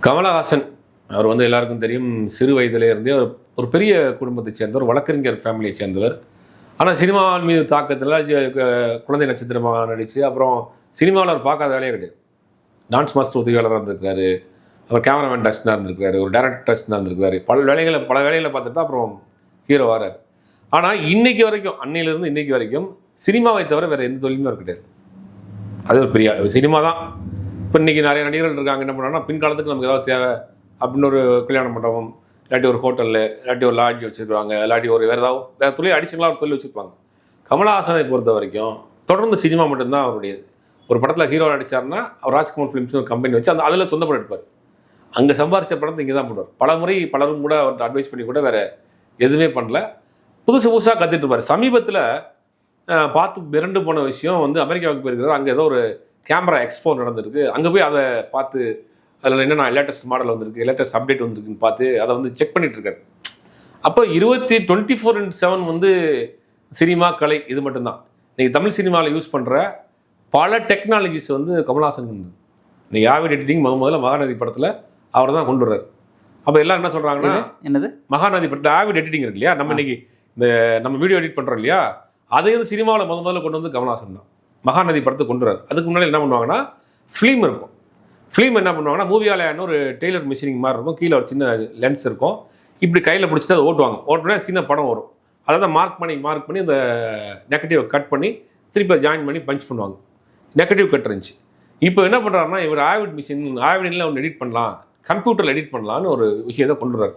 கமலஹாசன் அவர் வந்து எல்லாருக்கும் தெரியும். சிறு வயதிலே இருந்தே ஒரு பெரிய குடும்பத்தை சேர்ந்தவர், வழக்கறிஞர் ஃபேமிலியை சேர்ந்தவர். ஆனால் சினிமாவின் மீது தாக்கத்தில் குழந்தை நட்சத்திரமாக நடித்து அப்புறம் சினிமாவில் அவர் பார்க்காத வேலையே கிடையாது. டான்ஸ் மாஸ்டர் உதவியாளராக இருந்திருக்காரு, அப்புறம் கேமராமேன் டஸ்டனாக இருந்திருக்காரு, ஒரு டேரக்டர் டஸ்டனாக இருந்திருக்காரு. பல வேலைகளை பார்த்துட்டு தான் அப்புறம் ஹீரோ வரார். ஆனால் இன்னைக்கு வரைக்கும், அன்னையிலேருந்து இன்னைக்கு வரைக்கும் சினிமாவை தவிர வேறு எந்த தொழிலுமே அவர் கிடையாது. அது ஒரு பெரிய சினிமா தான். இப்போ இன்றைக்கி நிறைய நடிகர்கள் இருக்காங்க. என்ன பண்ணாங்கன்னா, பின்காலத்துக்கு நமக்கு ஏதாவது தேவை அப்படின்னு ஒரு கல்யாண மண்டபம், இல்லாட்டி ஒரு ஹோட்டலில், இல்லாட்டி ஒரு லாட்ஜ் வச்சுருக்காங்க, இல்லாட்டி ஒரு வேறு தொழில் அடிஷனலாக ஒரு தொழில் வச்சுருப்பாங்க. கமலஹாசனை பொறுத்த வரைக்கும் தொடர்ந்து சினிமா மட்டும்தான் அவருடையது. ஒரு படத்தில் ஹீரோ நடித்தார்னா அவர் ராஜ்குமார் ஃபிலிம்ஸ்னு ஒரு கம்பெனி வச்சு அதில் சொந்த படம் எடுப்பார். அங்கே சம்பாரித்த படத்தை இங்கே தான் போடுவார். பல முறை பலரும் கூட அவர்கிட்ட அட்வைஸ் பண்ணி கூட வேறு எதுவுமே பண்ணல. புதுசாக கற்றுட்டு இருப்பார். சமீபத்தில் பார்த்து மிரண்டு போன விஷயம் வந்து அமெரிக்காவுக்கு போயிருக்கிறார். அங்கே ஏதோ ஒரு கேமரா எக்ஸ்போ நடந்திருக்கு. அங்கே போய் அதை பார்த்து அதில் என்னென்ன லேட்டஸ்ட் மாடல் வந்திருக்கு, லேட்டஸ்ட் அப்டேட் வந்திருக்குன்னு பார்த்து அதை வந்து செக் பண்ணிட்டு இருக்காரு. அப்போ 24/7 வந்து சினிமா கலை இது மட்டும்தான். இன்றைக்கி தமிழ் சினிமாவில் யூஸ் பண்ணுற பல டெக்னாலஜிஸ் வந்து கமலஹாசன் இருந்தது. இன்றைக்கி ஆவிட் எடிட்டிங் முதல்ல மகாநதி படத்தில் அவர் தான் கொண்டு வர்றாரு. அப்போ எல்லாம் என்ன சொல்கிறாங்கன்னா, என்னது மகாநதி படத்தில் ஆவிட் எடிட்டிங் இருக்கு இல்லையா, நம்ம இன்றைக்கி நம்ம வீடியோ எடிட் பண்ணுறோம் இல்லையா, அதை வந்து சினிமாவில் முதல்ல கொண்டு வந்து கமலஹாசன் தான் மகாநதி படத்தை கொண்டு வர்றாரு. அதுக்கு முன்னாடி என்ன பண்ணுவாங்கன்னா, ஃபிலிம் இருக்கும். ஃபிலிம் என்ன பண்ணுவாங்கன்னா, மூவியால் ஒரு டெய்லர் மிஷினிங் மாதிரி இருக்கும். கீழே ஒரு சின்ன லென்ஸ் இருக்கும். இப்படி கையில் பிடிச்சிட்டு அதை ஓட்டுனா சின்ன படம் வரும். அதை தான் மார்க் பண்ணி அந்த நெகட்டிவை கட் பண்ணி திருப்பி ஜாயின் பண்ணி பஞ்ச் பண்ணுவாங்க. நெகட்டிவ் கட் இருந்துச்சு. இப்போ என்ன பண்ணுறாருன்னா, இவர் ஆவிடில் ஒன்று எடிட் பண்ணலாம், கம்ப்யூட்டரில் எடிட் பண்ணலான்னு ஒரு விஷயத்தை கொண்டு வர்றாரு.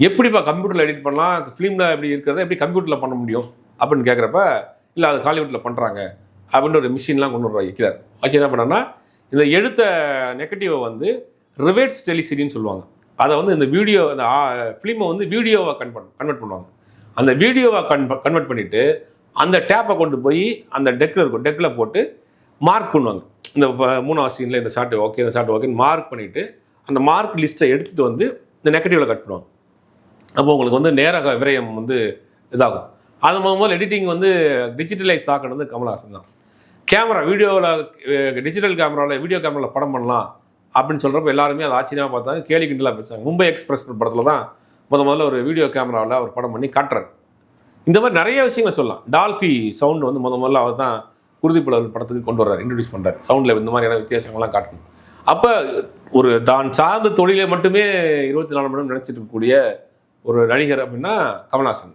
எப்படிப்பா கம்ப்யூட்டரில் எடிட் பண்ணலாம், ஃபிலிமில் எப்படி இருக்கிறத எப்படி கம்ப்யூட்டரில் பண்ண முடியும் அப்படின்னு கேட்குறப்ப, இல்லை அது ஹாலிவுட்டில் பண்ணுறாங்க அப்படின்னு ஒரு மிஷின்லாம் கொண்டு வர வைக்கிறார். வச்சு என்ன பண்ணான்னா, இந்த எடுத்த நெகட்டிவை வந்து ரிவர்ஸ் டெலிசிடின்னு சொல்லுவாங்க. அதை வந்து இந்த வீடியோ, அந்த ஃபிலிமை வந்து வீடியோவை கன்வெர்ட் பண்ணுவாங்க. அந்த வீடியோவை கன்வெர்ட் பண்ணிவிட்டு அந்த டேப்பை கொண்டு போய் அந்த டெக்கில் போட்டு மார்க் பண்ணுவாங்க. இந்த 3வது சீனில் இந்த ஷாட் ஓகே, இந்த ஷாட் ஓகேன்னு மார்க் பண்ணிவிட்டு அந்த மார்க் லிஸ்ட்டை எடுத்துகிட்டு வந்து இந்த நெகட்டிவில் கட் பண்ணுவாங்க. அப்போ உங்களுக்கு வந்து நேர விரயம் வந்து இதாகும். அது முதல்ல எடிட்டிங் வந்து டிஜிட்டலைஸ் ஆக்கணுது கமலஹாசன் தான். டிஜிட்டல் கேமராவில் வீடியோ கேமராவில் படம் பண்ணலாம் அப்படின்னு சொல்கிறப்ப எல்லாருமே அதை ஆச்சரியமாக பார்த்தாங்க, கேலி கிண்டலாக பேசுகிறாங்க. மும்பை எக்ஸ்பிரஸ் படத்தில் தான் முதல்ல ஒரு வீடியோ கேமராவில் அவர் படம் பண்ணி காட்டுறாரு. இந்த மாதிரி நிறைய விஷயங்களை சொல்லலாம். டால்ஃபி சவுண்டு வந்து முதல்ல அவர் தான் குருதிப்புலவன் படத்துக்கு கொண்டு வர்றாரு, இன்ட்ரடியூஸ் பண்ணுறாரு. சவுண்டில் இந்த மாதிரியான வித்தியாசங்கள்லாம் காட்டணும். அப்போ ஒரு தான் சார்ந்த தொழிலை மட்டுமே 24 மணி நேரம் நினச்சிட்டு இருக்கக்கூடிய ஒரு நடிகர் அப்படின்னா கமலஹாசன்.